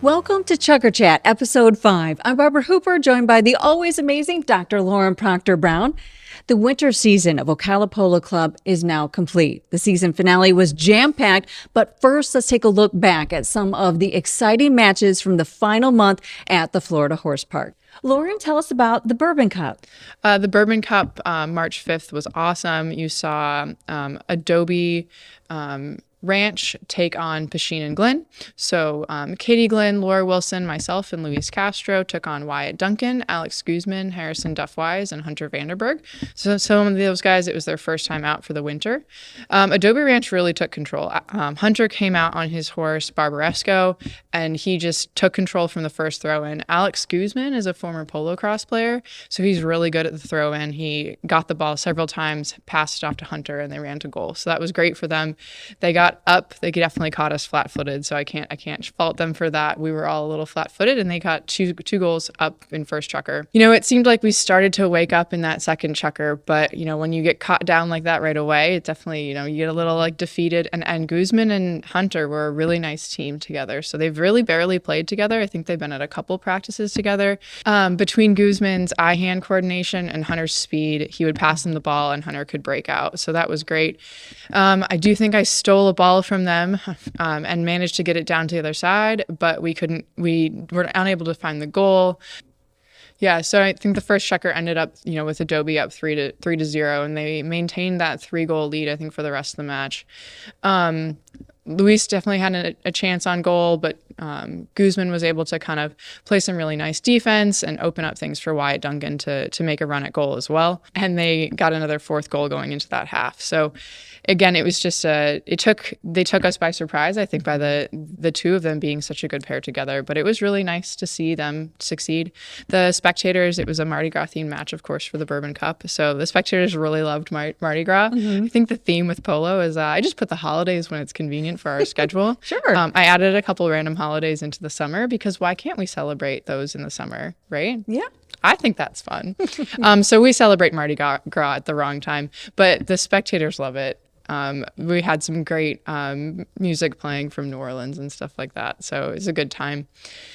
Welcome to Chukker Chat, Episode 5. I'm Barbara Hooper, joined by the always amazing Dr. Lauren Proctor-Brown. The winter season of Ocala Polo Club is now complete. The season finale was jam-packed, but first let's take a look back at some of the exciting matches from the final month at the Florida Horse Park. Lauren, tell us about the Bourbon Cup. The Bourbon Cup, March 5th, was awesome. You saw Adobe Ranch take on Piccin Glynn. So Katie Glynn, Laura Wilson, myself, and Luis Castro took on Wyatt Duncan, Alex Guzman, Harrison Duff-Wise, and Hunter Vanderberg. So some of those guys, it was their first time out for the winter. Adobe Ranch really took control. Hunter came out on his horse, Barbaresco, and he just took control from the first throw-in. Alex Guzman is a former polo cross player, so he's really good at the throw-in. He got the ball several times, passed it off to Hunter, and they ran to goal. So that was great for them. They got up. They definitely caught us flat-footed, so I can't fault them for that. We were all a little flat-footed, and they got two goals up in first chukker. You know, it seemed like we started to wake up in that second chukker, but you know, when you get caught down like that right away, it definitely, you know, you get a little like defeated. And Guzman and Hunter were a really nice team together, so they've really barely played together. I think they've been at a couple practices together. Between Guzman's eye-hand coordination and Hunter's speed, he would pass him the ball, and Hunter could break out. So that was great. I do think I stole a ball from them and managed to get it down to the other side, but we were unable to find the goal. Yeah, so I think the first chukker ended up, you know, with Adobe up 3-0, and they maintained that 3-goal lead, I think, for the rest of the match. Luis definitely had a chance on goal, but Guzman was able to kind of play some really nice defense and open up things for Wyatt Duncan to make a run at goal as well. And they got another fourth goal going into that half. So again, it was just they took us by surprise, I think, by the two of them being such a good pair together. But it was really nice to see them succeed. The spectators, it was a Mardi Gras themed match, of course, for the Bourbon Cup. So the spectators really loved Mardi Gras. Mm-hmm. I think the theme with polo is I just put the holidays when it's convenient for our schedule. Sure. I added a couple random holidays into the summer because why can't we celebrate those in the summer, right? Yeah. I think that's fun. So we celebrate Mardi Gras at the wrong time, but the spectators love it. We had some great music playing from New Orleans and stuff like that. So it was a good time.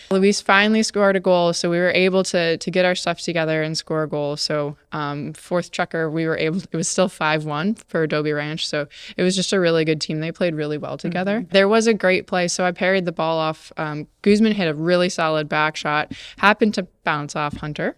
Luis finally scored a goal, so we were able to get our stuff together and score a goal. So fourth chukker, it was still 5-1 for Adobe Ranch. So it was just a really good team. They played really well together. Mm-hmm. There was a great play. So I parried the ball off. Guzman hit a really solid back shot, happened to bounce off Hunter.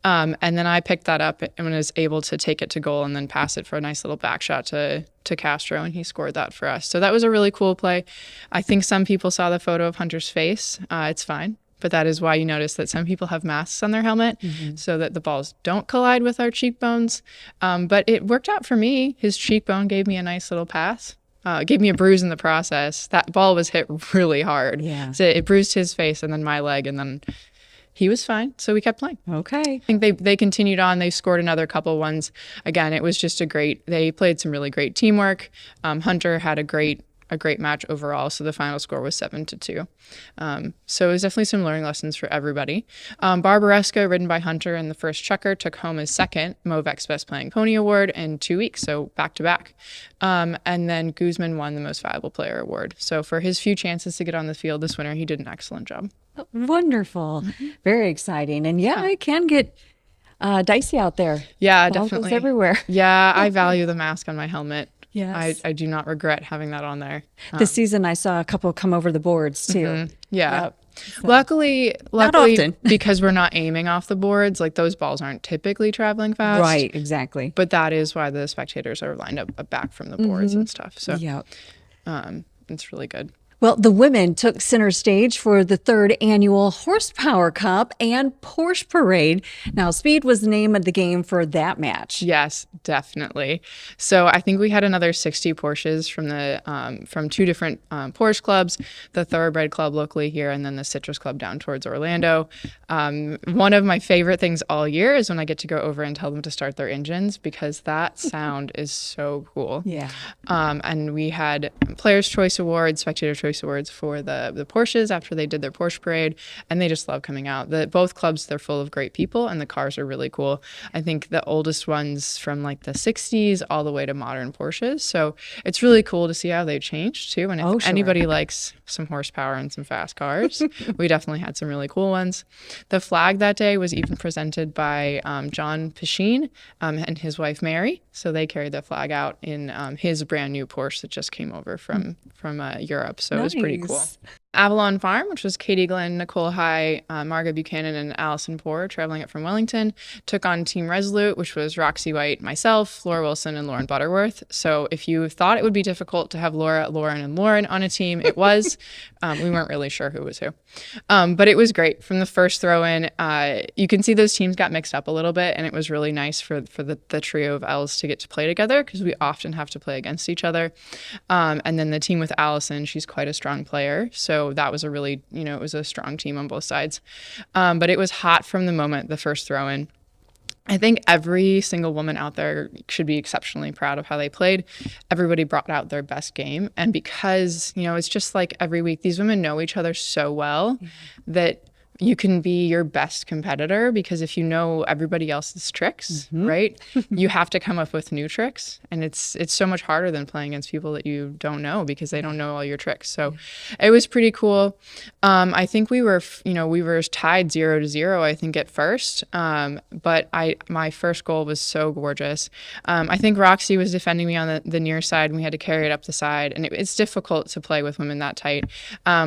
And then I picked that up and was able to take it to goal and then pass it for a nice little back shot to Castro, and he scored that for us. So that was a really cool play. I think some people saw the photo of Hunter's face. It's fine, but that is why you notice that some people have masks on their helmet so that the balls don't collide with our cheekbones. But it worked out for me. His cheekbone gave me a nice little pass. Gave me a bruise in the process. That ball was hit really hard. Yeah. So it bruised his face and then my leg, and then he was fine, so we kept playing. Okay. I think they continued on. They scored another couple ones. Again, it was just they played some really great teamwork. Hunter had a great match overall, so the final score was 7-2. So it was definitely some learning lessons for everybody. Barbaresco, ridden by Hunter in the first chukker, took home his second Movex Best Playing Pony Award in 2 weeks, so back-to-back. And then Guzman won the Most Valuable Player Award. So for his few chances to get on the field this winter, he did an excellent job. Wonderful. Very exciting. And yeah, it can get dicey out there. Yeah, Ball definitely. goes everywhere. Yeah, I value the mask on my helmet. Yes. I do not regret having that on there. This season I saw a couple come over the boards too. Mm-hmm. Yeah. Yep. So, luckily not often. because we're not aiming off the boards, like those balls aren't typically traveling fast. Right, exactly. But that is why the spectators are lined up back from the boards and stuff. So it's really good. Well, the women took center stage for the third annual Horsepower Cup and Porsche Parade. Now, speed was the name of the game for that match. Yes, definitely. So I think we had another 60 Porsches from two different Porsche clubs, the Thoroughbred Club locally here, and then the Citrus Club down towards Orlando. One of my favorite things all year is when I get to go over and tell them to start their engines, because that sound is so cool. Yeah. And we had Players' Choice Awards, Spectator Choice choice awards for the Porsches after they did their Porsche parade, and they just love coming out. Both clubs, they're full of great people, and the cars are really cool. I think the oldest ones from like the 60s all the way to modern Porsches. So it's really cool to see how they've changed too. And if anybody likes some horsepower and some fast cars, we definitely had some really cool ones. The flag that day was even presented by John Piccin and his wife Mary. So they carried the flag out in his brand new Porsche that just came over from Europe. So It was pretty cool. Avalon Farm, which was Katie Glynn, Nicole High, Marga Buchanan, and Allison Poor traveling up from Wellington, took on Team Resolute, which was Roxy White, myself, Laura Wilson, and Lauren Butterworth. So if you thought it would be difficult to have Laura, Lauren, and Lauren on a team, it was. We weren't really sure who was who. But it was great. From the first throw-in, you can see those teams got mixed up a little bit, and it was really nice for the trio of L's to get to play together because we often have to play against each other. And then the team with Allison, she's quite a strong player. So that was a really, it was a strong team on both sides. But it was hot from the moment, the first throw-in. I think every single woman out there should be exceptionally proud of how they played. Everybody brought out their best game. And because, it's just like every week, these women know each other so well that you can be your best competitor, because if you know everybody else's tricks, right, you have to come up with new tricks. And it's so much harder than playing against people that you don't know because they don't know all your tricks. So it was pretty cool. I think we were tied 0-0, I think, at first. But my first goal was so gorgeous. I think Roxy was defending me on the near side, and we had to carry it up the side. And it's difficult to play with women that tight.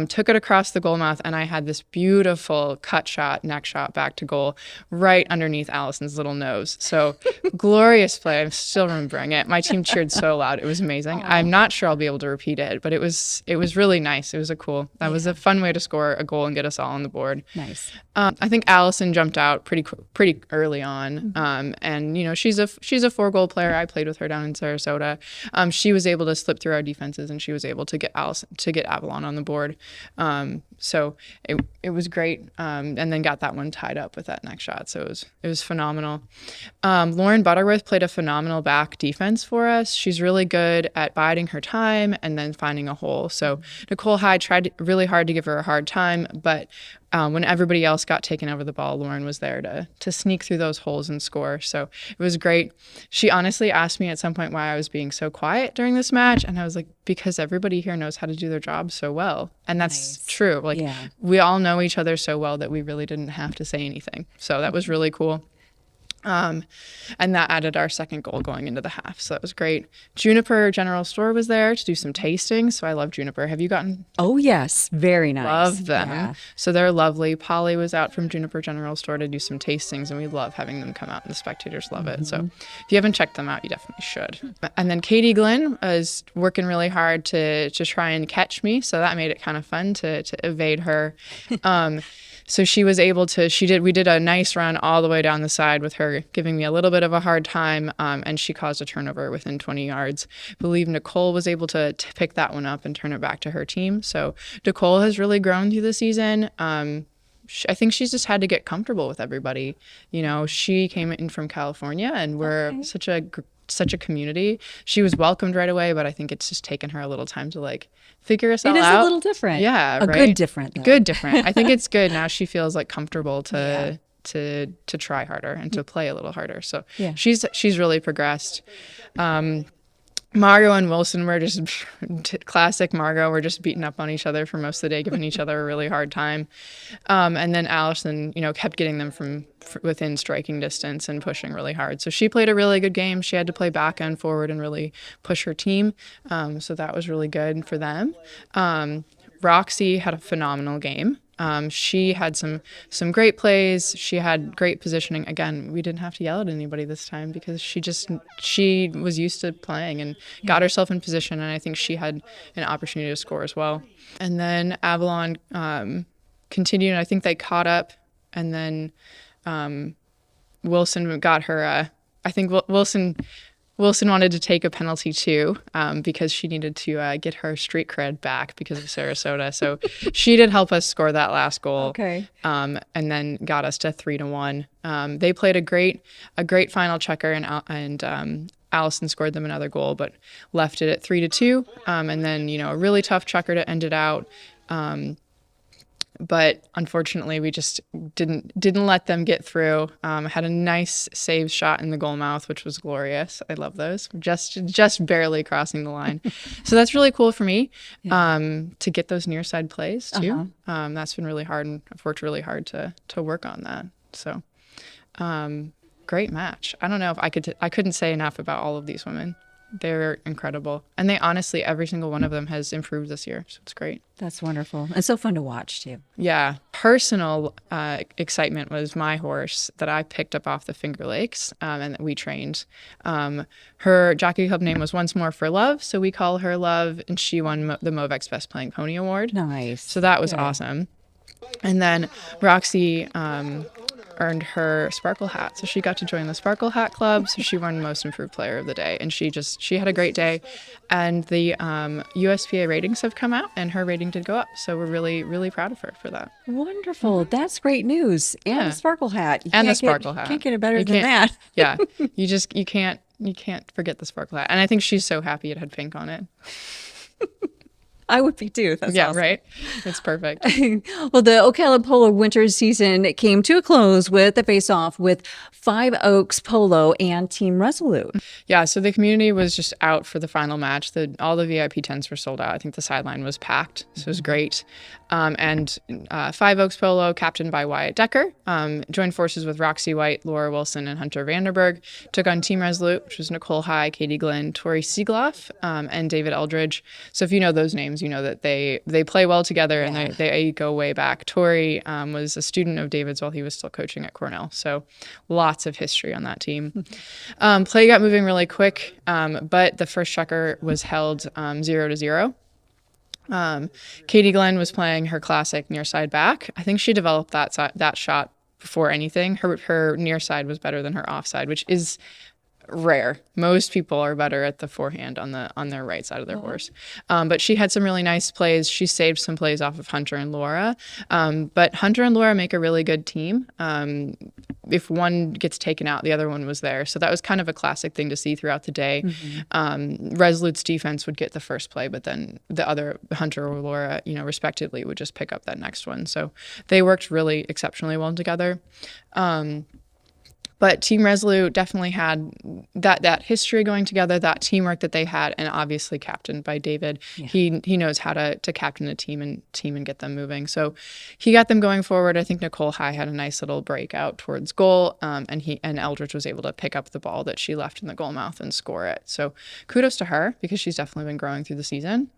Took it across the goal mouth, and I had this beautiful cut shot, neck shot back to goal right underneath Allison's little nose. So glorious play. I'm still remembering it. My team cheered so loud. It was amazing. I'm not sure I'll be able to repeat it, but it was really nice. It was that was a fun way to score a goal and get us all on the board. Nice. I think Allison jumped out pretty early on. And she's a 4-goal player. I played with her down in Sarasota. She was able to slip through our defenses, and she was able to get Avalon on the board. So it was great. And then got that one tied up with that next shot. So it was phenomenal. Lauren Butterworth played a phenomenal back defense for us. She's really good at biding her time and then finding a hole. So Nicole Hyde tried really hard to give her a hard time, but when everybody else got taken over the ball, Lauren was there to sneak through those holes and score. So it was great. She honestly asked me at some point why I was being so quiet during this match. And I was like, because everybody here knows how to do their job so well. And that's true. We all know each other so well that we really didn't have to say anything. So that was really cool. And that added our second goal going into the half. So that was great. Juniper General Store was there to do some tasting. So I love Juniper. Have you gotten? Oh, yes. Very nice. Love them. Yeah. So they're lovely. Polly was out from Juniper General Store to do some tastings, and we love having them come out, and the spectators love it. So if you haven't checked them out, you definitely should. And then Katie Glynn is working really hard to try and catch me. So that made it kind of fun to evade her. So she was able to, we did a nice run all the way down the side with her giving me a little bit of a hard time, and she caused a turnover within 20 yards. I believe Nicole was able to pick that one up and turn it back to her team. So Nicole has really grown through the season. I think she's just had to get comfortable with everybody. She came in from California, and we're such a community. She was welcomed right away, but I think it's just taken her a little time to figure us all out. It is a little different. Yeah, right? Good different, though. Good different. I think it's good. Now she feels comfortable to try harder and to play a little harder. So she's really progressed. Margot and Wilson were just classic Margot. We're just beating up on each other for most of the day, giving each other a really hard time. And then Allison, kept getting them from within striking distance and pushing really hard. So she played a really good game. She had to play back and forward and really push her team. So that was really good for them. Roxy had a phenomenal game. She had some great plays. She had great positioning. Again, we didn't have to yell at anybody this time because she was used to playing and got herself in position, and I think she had an opportunity to score as well. And then Avalon continued, and I think they caught up, and then Wilson got her I think Wilson wanted to take a penalty too, because she needed to get her street cred back because of Sarasota. So she did help us score that last goal. Okay. And then got us to 3-1. They played a great final checker, and Allison scored them another goal, but left it at 3-2. And then, a really tough chukker to end it out. But unfortunately, we just didn't let them get through. Had a nice save shot in the goal mouth, which was glorious. I love those. Just barely crossing the line. So that's really cool for me to get those near side plays too. That's been really hard, and I've worked really hard to work on that. So great match. I don't know if I couldn't say enough about all of these women. They're incredible. And they honestly, every single one of them has improved this year. So it's great. That's wonderful. And so fun to watch too. Yeah. Personal excitement was my horse that I picked up off the Finger Lakes and that we trained. Her jockey club name was Once More for Love. So we call her Love. And she won the Movex Best Playing Pony Award. Nice. So that was awesome. And then Roxy earned her Sparkle Hat. So she got to join the Sparkle Hat Club. So she won Most Improved Player of the Day. And she had a great day. And the USPA ratings have come out and her rating did go up. So we're really, really proud of her for that. Wonderful. That's great news. And the Sparkle Hat. And the Sparkle Hat. Can't get it better than that. Yeah. You can't forget the Sparkle Hat. And I think she's so happy it had pink on it. I would be too. That's awesome. Right? It's perfect. Well, the Ocala Polo Winter season came to a close with the face-off with Five Oaks Polo and Team Resolute. Yeah, so the community was just out for the final match. All the VIP tents were sold out. I think the sideline was packed, so it was great. And Five Oaks Polo, captained by Wyatt Decker, joined forces with Roxy White, Laura Wilson, and Hunter Vanderberg, took on Team Resolute, which was Nicole High, Katie Glynn, Tori Siegloff, and David Eldridge. So if you know those names, you know that they play well together and they go way back. Tori was a student of David's while he was still coaching at Cornell. So lots of history on that team. Play got moving really quick, but the first chukker was held 0-0. Katie Glynn was playing her classic near side back. I think she developed that shot before anything. Her near side was better than her offside, which is rare. Most people are better at the forehand on their right side of their horse. But she had some really nice plays. She saved some plays off of Hunter and Laura. But Hunter and Laura make a really good team. If one gets taken out, the other one was there. So that was kind of a classic thing to see throughout the day. Resolute's defense would get the first play, but then the other, Hunter or Laura, respectively, would just pick up that next one. So they worked really exceptionally well together. But Team Resolute definitely had that history going together, that teamwork that they had, and obviously captained by David. Yeah. He knows how to captain a team and get them moving. So he got them going forward. I think Nicole High had a nice little breakout towards goal, and Eldridge was able to pick up the ball that she left in the goal mouth and score it. So kudos to her because she's definitely been growing through the season.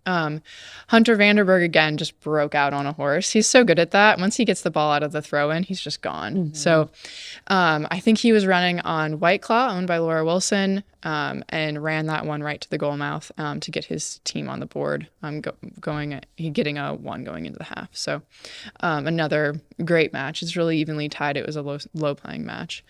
Hunter Vanderberg, again, just broke out on a horse. He's so good at that. Once he gets the ball out of the throw-in, he's just gone. So I think he was running on White Claw, owned by Laura Wilson, and ran that one right to the goal mouth to get his team on the board, getting a 1 going into the half. So another great match. It's really evenly tied. It was a low-playing match.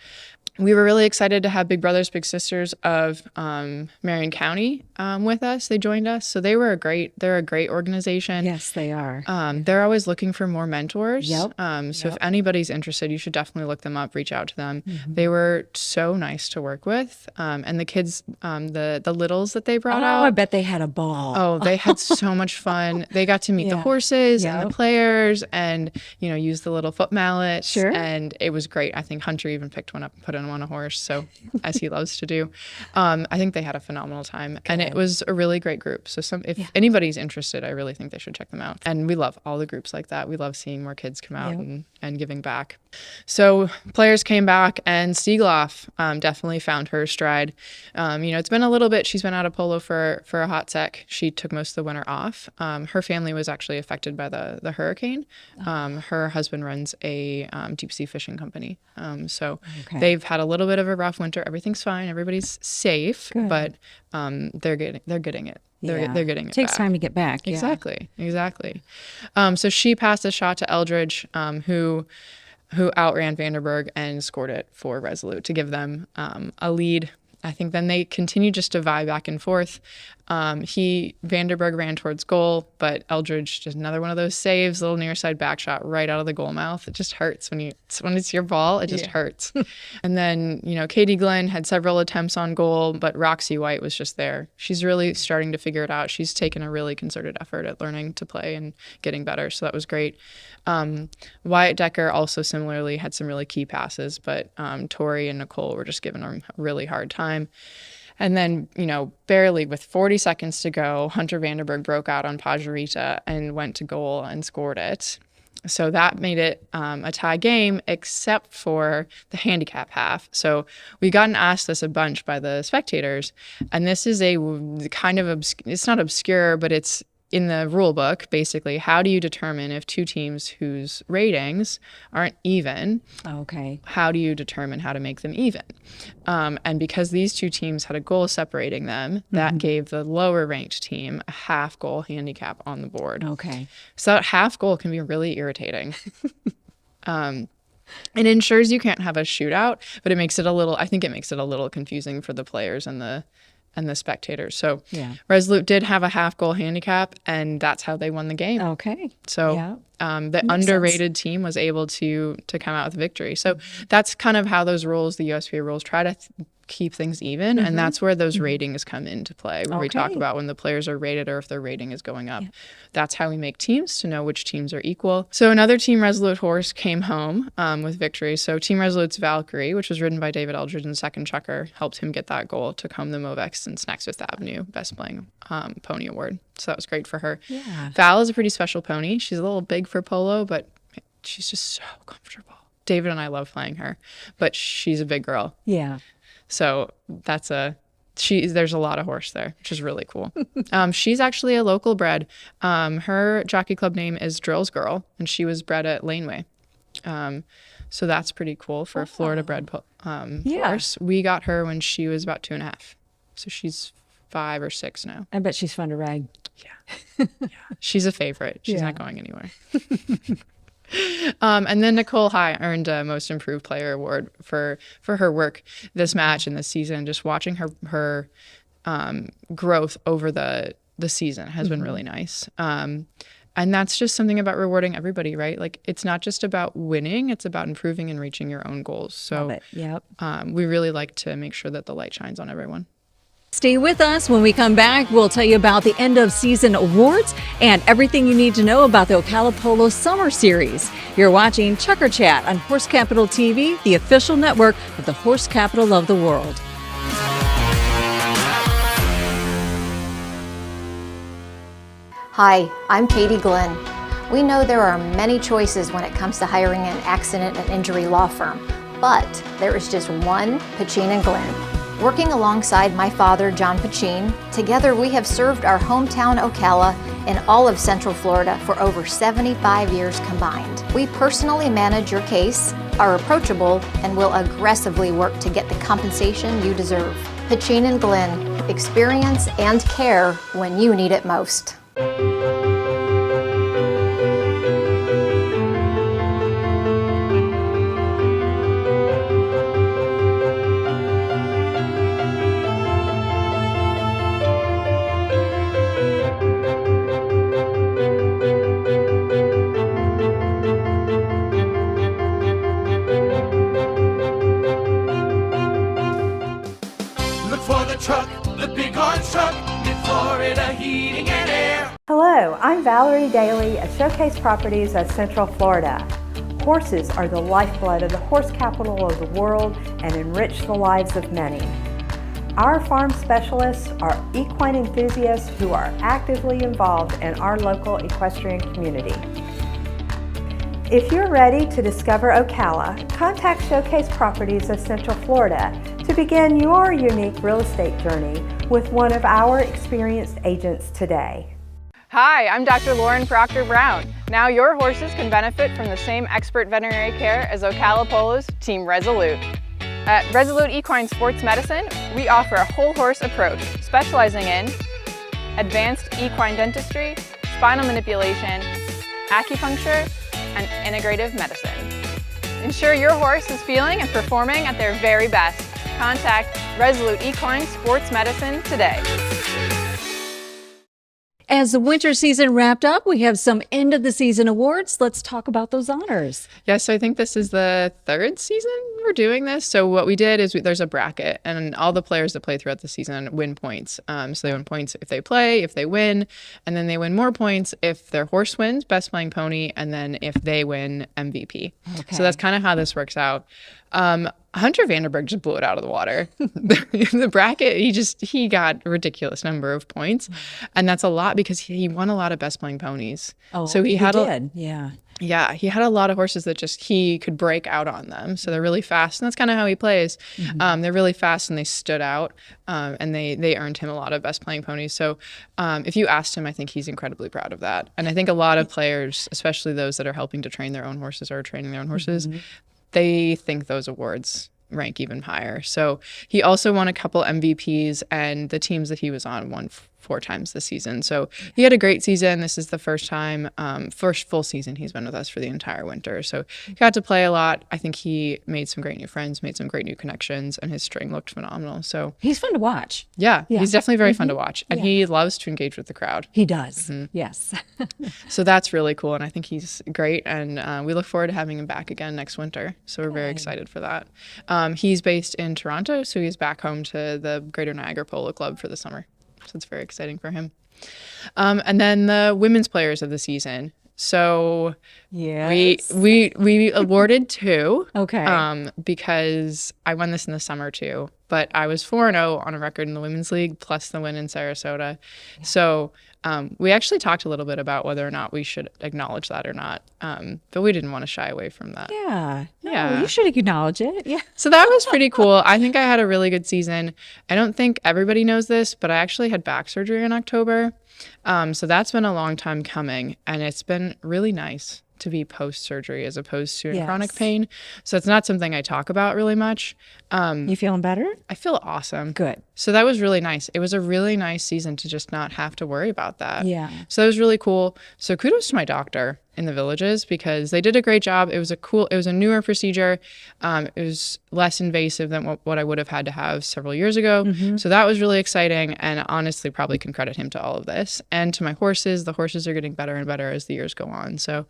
We were really excited to have Big Brothers Big Sisters of Marion County with us. They joined us, so they're a great organization. Yes, they are. They're always looking for more mentors. Yep. So if anybody's interested, you should definitely look them up, reach out to them. They were so nice to work with, and the kids, the littles that they brought out. I bet they had a ball. Oh, they had so much fun. They got to meet the horses and the players, and use the little foot mallet. Sure. And it was great. I think Hunter even picked one up and put it on a horse, so as he loves to do. I think they had a phenomenal time. Good. And it was a really great group. So if anybody's interested, I really think they should check them out. And we love all the groups like that. We love seeing more kids come out and giving back. So players came back, and Siegloff definitely found her stride. It's been a little bit. She's been out of polo for a hot sec. She took most of the winter off. Her family was actually affected by the hurricane. Her husband runs a deep sea fishing company. So they've had a little bit of a rough winter. Everything's fine. Everybody's safe. Good. But they're getting it. They're getting it. Takes back. time to get back. Exactly. So she passed a shot to Eldridge, who outran Vanderberg and scored it for Resolute to give them a lead. I think then they continued just to vie back and forth. Vanderberg ran towards goal, but Eldridge just another one of those saves, little near side back shot right out of the goal mouth. It just hurts when it's your ball. It just hurts. And then, Katie Glynn had several attempts on goal, but Roxy White was just there. She's really starting to figure it out. She's taken a really concerted effort at learning to play and getting better. So that was great. Wyatt Decker also similarly had some really key passes, but Tori and Nicole were just giving them a really hard time. And then, barely with 40 seconds to go, Hunter Vanderberg broke out on Pajarita and went to goal and scored it. So that made it a tie game, except for the handicap half. So we gotten asked this a bunch by the spectators, and this is a kind of, it's not obscure, but it's in the rule book, basically. How do you determine if two teams whose ratings aren't even, how do you determine how to make them even? And because these two teams had a goal separating them, that gave the lower ranked team a half goal handicap on the board. So that half goal can be really irritating. It ensures you can't have a shootout, but I think it makes it a little confusing for the players and the spectators. So Resolute did have a half goal handicap, and that's how they won the game. So the underrated team was able to come out with a victory. So that's kind of how those rules, the USPA rules, try to keep things even, and that's where those ratings come into play, where we talk about when the players are rated or if their rating is going up. That's how we make teams to know which teams are equal. So another Team Resolute horse came home with victory. So Team Resolute's Valkyrie, which was ridden by David Eldridge in second chukker, helped him get that goal, took home the Movex and Snacks Fifth Avenue Best Playing Pony Award. So that was great for her. Val is a pretty special pony. She's a little big for polo, but she's just so comfortable. David and I love playing her, but she's a big girl. So there's a lot of horse there, which is really cool. She's actually a local bred. Her jockey club name is Drills Girl, and she was bred at Laneway. So that's pretty cool for a Florida bred horse. We got her when she was about 2.5. So she's 5 or 6 now. I bet she's fun to ride. She's a favorite. She's not going anywhere. And then Nicole High earned a Most Improved Player award for her work this match and this season. Just watching her growth over the season has been really nice. And that's just something about rewarding everybody, right? Like, it's not just about winning, it's about improving and reaching your own goals. So we really like to make sure that the light shines on everyone. Stay with us. When we come back, we'll tell you about the end of season awards and everything you need to know about the Ocala Polo Summer Series. You're watching Chukker Chat on Horse Capital TV, the official network of the horse capital of the world. Hi, I'm Katie Glynn. We know there are many choices when it comes to hiring an accident and injury law firm, but there is just one Piccin Glynn. Working alongside my father, John Piccin, together we have served our hometown Ocala and all of Central Florida for over 75 years combined. We personally manage your case, are approachable, and will aggressively work to get the compensation you deserve. Piccin Glynn, experience and care when you need it most. Hello, I'm Valerie Daly at Showcase Properties of Central Florida. Horses are the lifeblood of the horse capital of the world and enrich the lives of many. Our farm specialists are equine enthusiasts who are actively involved in our local equestrian community. If you're ready to discover Ocala, contact Showcase Properties of Central Florida to begin your unique real estate journey with one of our experienced agents today. Hi, I'm Dr. Lauren Proctor Brown. Now your horses can benefit from the same expert veterinary care as Ocala Polo's Team Resolute. At Resolute Equine Sports Medicine, we offer a whole horse approach, specializing in advanced equine dentistry, spinal manipulation, acupuncture, and integrative medicine. Ensure your horse is feeling and performing at their very best. Contact Resolute Equine Sports Medicine today. as the winter season wrapped up, we have some end of the season awards. Let's talk about those honors. Yeah, so I think this is the third season we're doing this. So what we did is there's a bracket, and all the players that play throughout the season win points. So they win points if they play, if they win, and then they win more points if their horse wins, best playing pony, and then if they win MVP. Okay. So that's kind of how this works out. Hunter Vanderberg just blew it out of the water. The bracket, he got a ridiculous number of points, and that's a lot because he won a lot of best playing ponies. Oh, so he did. Yeah, he had a lot of horses that just he could break out on them. So they're really fast, and that's kind of how he plays. They're really fast, and they stood out, and they earned him a lot of best playing ponies. So if you asked him, I think he's incredibly proud of that. And I think a lot of players, especially those that are helping to train their own horses or training their own horses, they think those awards rank even higher. So he also won a couple MVPs, and the teams that he was on won 4 times this season. So he had a great season. This is the first full season he's been with us for the entire winter. So he got to play a lot. I think he made some great new friends, made some great new connections, and his string looked phenomenal. So He's fun to watch. yeah. He's definitely very fun to watch, and he loves to engage with the crowd. He does. Yes. So that's really cool, and I think he's great, and we look forward to having him back again next winter. So we're very excited for that. He's based in Toronto, so he's back home to the Greater Niagara Polo Club for the summer. So it's very exciting for him. And then the women's players of the season. So Yes. we awarded 2. Okay. Because I won this in the summer too, but I was 4-0 on a record in the women's league plus the win in Sarasota. So we actually talked a little bit about whether or not we should acknowledge that or not. But we didn't want to shy away from that. Yeah. No, Yeah. you should acknowledge it. Yeah. So that was pretty cool. I think I had a really good season. I don't think everybody knows this, but I actually had back surgery in October. So that's been a long time coming, and it's been really nice to be post-surgery as opposed to in chronic pain. So it's not something I talk about really much. You feeling better? I feel awesome. Good. So that was really nice. It was a really nice season to just not have to worry about that. Yeah. So that was really cool. So kudos to my doctor in the Villages because they did a great job. It was a newer procedure. It was less invasive than what I would have had to have several years ago. So that was really exciting, and honestly probably can credit him to all of this. And to my horses, the horses are getting better and better as the years go on. So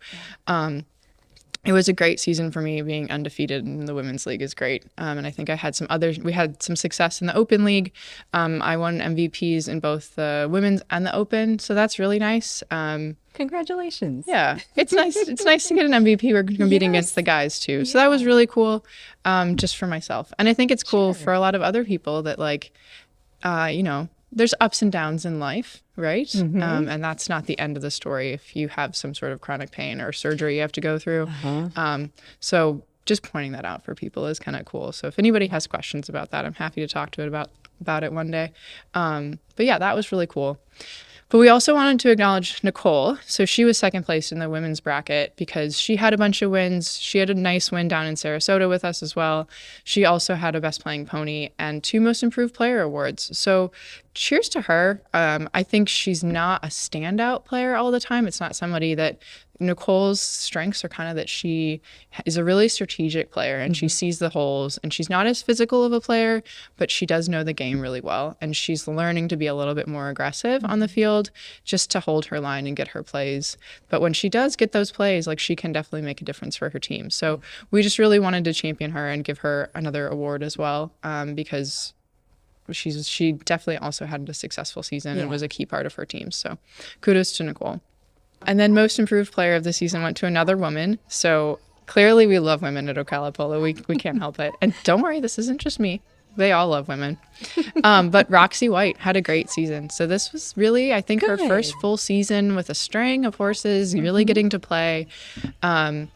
it was a great season for me. Being undefeated in the women's league is great. And I think we had some success in the open league. I won MVPs in both the women's and the open. So that's really nice. Congratulations. Yeah, it's nice. It's nice to get an MVP. We're competing against the guys too. So that was really cool, just for myself. And I think it's cool for a lot of other people that there's ups and downs in life, right? And that's not the end of the story if you have some sort of chronic pain or surgery you have to go through. So just pointing that out for people is kind of cool. So if anybody has questions about that, I'm happy to talk to it about it one day. But yeah, that was really cool. But we also wanted to acknowledge Nicole. So she was second place in the women's bracket because she had a bunch of wins. She had a nice win down in Sarasota with us as well. She also had a best playing pony and 2 most improved player awards. So cheers to her. I think she's not a standout player all the time. It's not somebody that Nicole's strengths are kind of that she is a really strategic player and she sees the holes, and she's not as physical of a player, but she does know the game really well. And she's learning to be a little bit more aggressive on the field just to hold her line and get her plays. But when she does get those plays, like, she can definitely make a difference for her team. So we just really wanted to champion her and give her another award as well, because she definitely also had a successful season and was a key part of her team. So kudos to Nicole. And then most improved player of the season went to another woman. So clearly we love women at Ocala Polo. We can't help it. And don't worry, this isn't just me. They all love women. But Roxy White had a great season. So this was really, I think, her first full season with a string of horses, really getting to play. And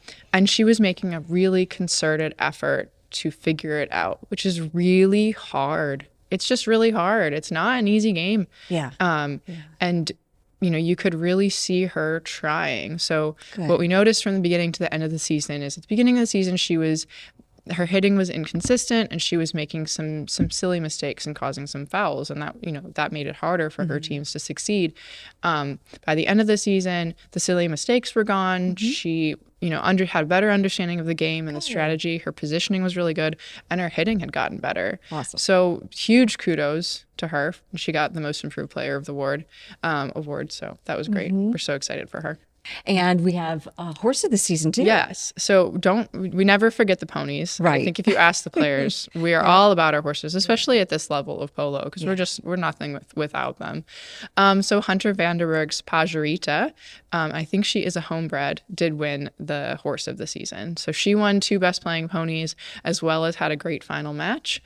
she was making a really concerted effort to figure it out, which is really hard. It's just really hard. It's not an easy game. And you could really see her trying. So what we noticed from the beginning to the end of the season is at the beginning of the season, she was her hitting was inconsistent, and she was making some silly mistakes and causing some fouls, and that that made it harder for her teams to succeed. By the end of the season, the silly mistakes were gone. She had better understanding of the game and the strategy. Her positioning was really good, and her hitting had gotten better. Awesome. So huge kudos to her. She got the Most Improved Player of the award. So that was great. We're so excited for her. And we have a horse of the season too. Yes. So we never forget the ponies. Right. I think if you ask the players, we are all about our horses, especially at this level of polo, because we're nothing without them. So Hunter Vanderberg's Pajarita, I think she is a homebred, did win the horse of the season. So she won 2 best playing ponies, as well as had a great final match.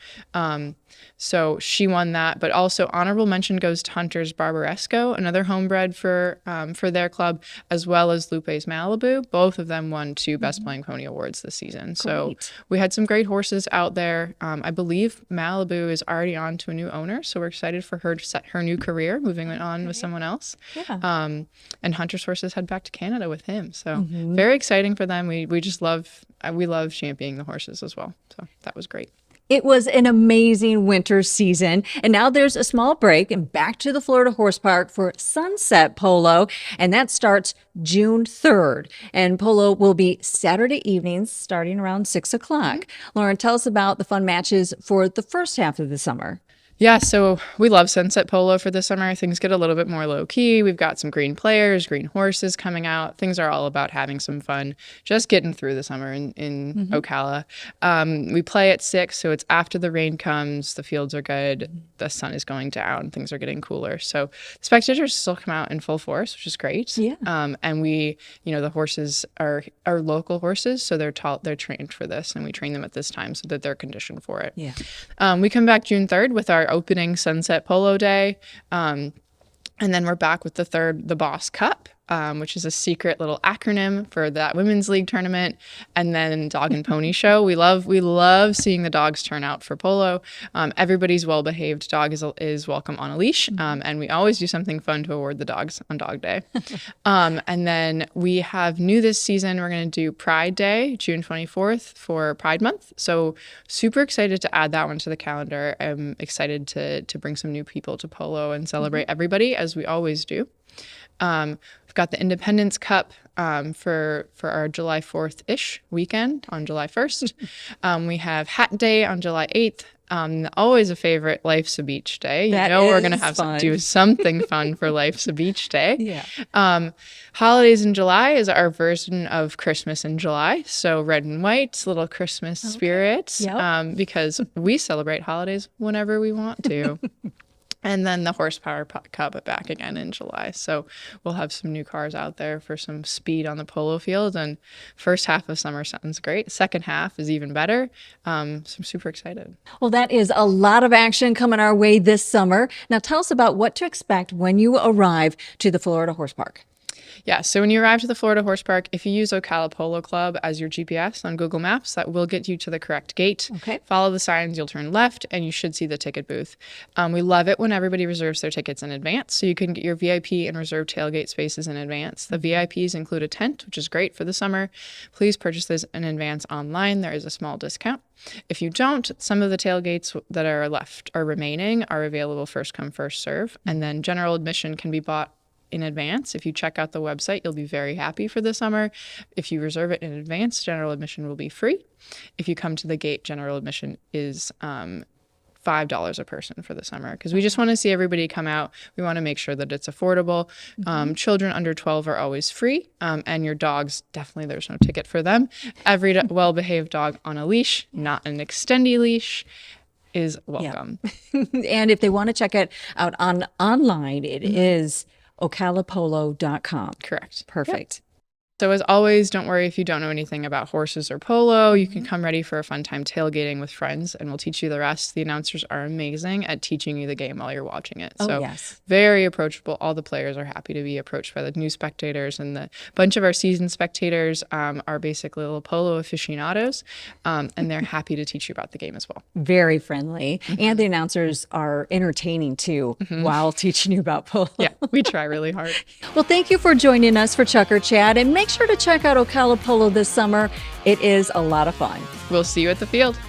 So she won that, but also honorable mention goes to Hunter's Barbaresco, another homebred for their club, as well as Lupe's Malibu. Both of them won 2 best playing pony awards this season. So we had some great horses out there. I believe Malibu is already on to a new owner, so we're excited for her to set her new career, moving on with someone else. Yeah. And Hunter's horses head back to Canada with him. So very exciting for them. We just love championing the horses as well. So that was great. It was an amazing winter season, and now there's a small break and back to the Florida Horse Park for Sunset Polo, and that starts June 3rd. And polo will be Saturday evenings starting around 6 o'clock. Lauren, tell us about the fun matches for the first half of the summer. Yeah, so we love Sunset Polo for the summer. Things get a little bit more low-key. We've got some green players, green horses coming out. Things are all about having some fun, just getting through the summer in Ocala. We play at 6, so it's after the rain comes, the fields are good, the sun is going down, things are getting cooler. So spectators still come out in full force, which is great. Yeah. And we, the horses are local horses, so they're trained for this, and we train them at this time so that they're conditioned for it. Yeah. We come back June 3rd with our opening Sunset Polo Day. And then we're back with the Boss Cup, which is a secret little acronym for that women's league tournament. And then Dog and Pony Show. We love seeing the dogs turn out for polo. Everybody's well-behaved dog is welcome on a leash. And we always do something fun to award the dogs on Dog Day. And then we have new this season, we're going to do Pride Day, June 24th for Pride Month. So super excited to add that one to the calendar. I'm excited to bring some new people to polo and celebrate everybody, as we always do. We've got the Independence Cup for our July 4th-ish weekend on July 1st. We have Hat Day on July 8th. Always a favorite, Life's a Beach Day. We're going to do something fun for Life's a Beach Day. Yeah. Holidays in July is our version of Christmas in July. So red and white, little Christmas spirit, because we celebrate holidays whenever we want to. And then the Horsepower Cup back again in July. So we'll have some new cars out there for some speed on the polo field. And first half of summer sounds great. Second half is even better. So I'm super excited. Well, that is a lot of action coming our way this summer. Now tell us about what to expect when you arrive to the Florida Horse Park. Yeah, so when you arrive to the Florida Horse Park, if you use Ocala Polo Club as your GPS on Google Maps, that will get you to the correct gate. Okay. Follow the signs, you'll turn left, and you should see the ticket booth. We love it when everybody reserves their tickets in advance, so you can get your VIP and reserve tailgate spaces in advance. The VIPs include a tent, which is great for the summer. Please purchase this in advance online. There is a small discount. If you don't, some of the tailgates that are left are remaining are available first come, first serve, and then general admission can be bought in advance. If you check out the website, you'll be very happy for the summer. If you reserve it in advance, general admission will be free. If you come to the gate, general admission is $5 a person for the summer, because we just want to see everybody come out. We want to make sure that it's affordable. Children under 12 are always free, and your dogs, definitely there's no ticket for them. Every well-behaved dog on a leash, not an extendy leash, is welcome. Yeah. And if they want to check it out online, it is ocalapolo.com. Correct. Perfect. Yep. So as always, don't worry if you don't know anything about horses or polo. You can come ready for a fun time tailgating with friends, and we'll teach you the rest. The announcers are amazing at teaching you the game while you're watching it. So very approachable. All the players are happy to be approached by the new spectators, and the bunch of our seasoned spectators are basically little polo aficionados, and they're happy to teach you about the game as well. Very friendly. And the announcers are entertaining too while teaching you about polo. Yeah, we try really hard. Well, thank you for joining us for Chukker Chat, and make make sure to check out Ocala Polo this summer. It is a lot of fun. We'll see you at the field.